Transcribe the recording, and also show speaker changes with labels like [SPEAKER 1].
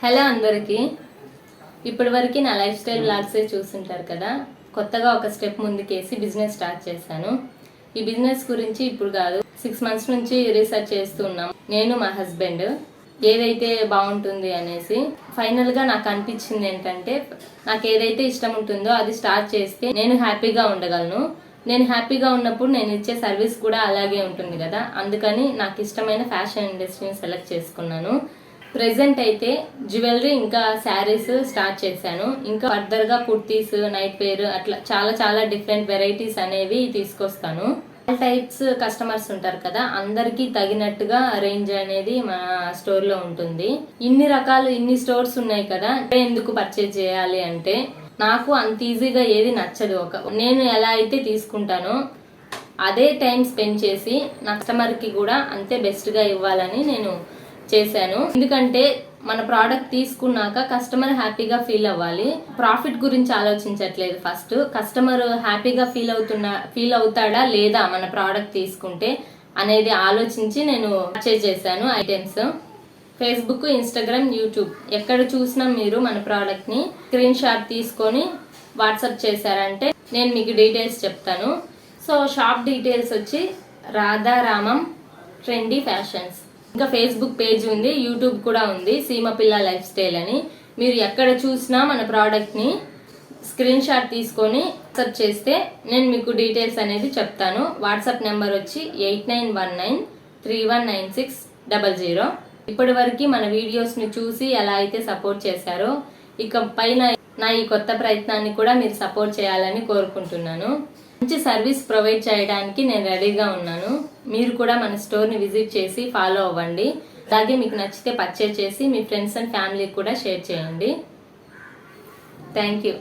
[SPEAKER 1] Hello అందరికీ, ఇప్పటి వరకు నా లైఫ్ స్టైల్ వ్లాగ్సే చూస్తుంటారు కదా. కొత్తగా ఒక స్టెప్ ముందుకేసి బిజినెస్ స్టార్ట్ చేశాను. ఈ బిజినెస్ గురించి ఇప్పుడు కాదు, 6 months నుంచి రీసెర్చ్ చేస్తున్నాం నేను మా హస్బెండ్, ఏదైతే బాగుంటుంది అనేసి. ఫైనల్గా నాకు అనిపించింది ఏంటంటే, నాకు ఏదైతే ఇష్టం ఉంటుందో అది స్టార్ట్ చేస్తే నేను హ్యాపీగా ఉండగలను. నేను హ్యాపీగా ఉన్నప్పుడు నేను ఇచ్చే సర్వీస్ కూడా అలాగే ఉంటుంది కదా. అందుకని నాకు ఇష్టమైన ఫ్యాషన్ ఇండస్ట్రీని సెలెక్ట్ చేసుకున్నాను. ప్రెసెంట్ అయితే జ్యువెలరీ ఇంకా శారీస్ స్టార్ట్ చేశాను. ఇంకా ఫర్దర్గా కుర్తీస్, నైట్ వేర్, అట్లా చాలా చాలా డిఫరెంట్ వెరైటీస్ అనేవి తీసుకొస్తాను. ఆల్ టైప్స్ కస్టమర్స్ ఉంటారు కదా, అందరికీ తగినట్టుగా రేంజ్ అనేది మా స్టోర్లో ఉంటుంది. ఇన్ని స్టోర్స్ ఉన్నాయి కదా, ఎందుకు పర్చేజ్ చేయాలి అంటే, నాకు అంత ఈజీగా ఏది నచ్చదు. నేను ఎలా అయితే తీసుకుంటానో అదే టైం స్పెండ్ చేసి నా కస్టమర్కి కూడా అంతే బెస్ట్గా ఇవ్వాలని నేను చేశాను. ఎందుకంటే మన ప్రోడక్ట్ తీసుకున్నాక కస్టమర్ హ్యాపీగా ఫీల్ అవ్వాలి. ప్రాఫిట్ గురించి ఆలోచించట్లేదు. ఫస్ట్ కస్టమర్ హ్యాపీగా ఫీల్ అవుతాడా లేదా మన ప్రోడక్ట్ తీసుకుంటే అనేది ఆలోచించి నేను పర్చేజ్ చేశాను ఐటమ్స్. ఫేస్బుక్, ఇన్స్టాగ్రామ్, యూట్యూబ్ ఎక్కడ చూసినా మీరు మన ప్రోడక్ట్ని స్క్రీన్ షాట్ తీసుకొని వాట్సాప్ చేశారంటే నేను మీకు డీటెయిల్స్ చెప్తాను. సో షాప్ డీటెయిల్స్ వచ్చి రాధారామం ట్రెండీ ఫ్యాషన్స్. ఇంకా ఫేస్బుక్ పేజ్ ఉంది, యూట్యూబ్ కూడా ఉంది, సీమపిల్ల లైఫ్ స్టైల్ అని. మీరు ఎక్కడ చూసినా మన ప్రోడక్ట్ని స్క్రీన్ షాట్ తీసుకొని వాట్సాప్ చేస్తే నేను మీకు డీటెయిల్స్ అనేది చెప్తాను. వాట్సాప్ నెంబర్ వచ్చి 8919319600. ఇప్పటి వరకు మన వీడియోస్ని చూసి ఎలా అయితే సపోర్ట్ చేశారో, ఇక పైన నా ఈ కొత్త ప్రయత్నాన్ని కూడా మీరు సపోర్ట్ చేయాలని కోరుకుంటున్నాను. మంచి సర్వీస్ ప్రొవైడ్ చేయడానికి నేను రెడీగా ఉన్నాను. మీరు కూడా మన స్టోర్ని విజిట్ చేసి ఫాలో అవ్వండి. అలాగే మీకు నచ్చితే పర్చేజ్ చేసి మీ ఫ్రెండ్స్ అండ్ ఫ్యామిలీకి కూడా షేర్ చేయండి. Thank you.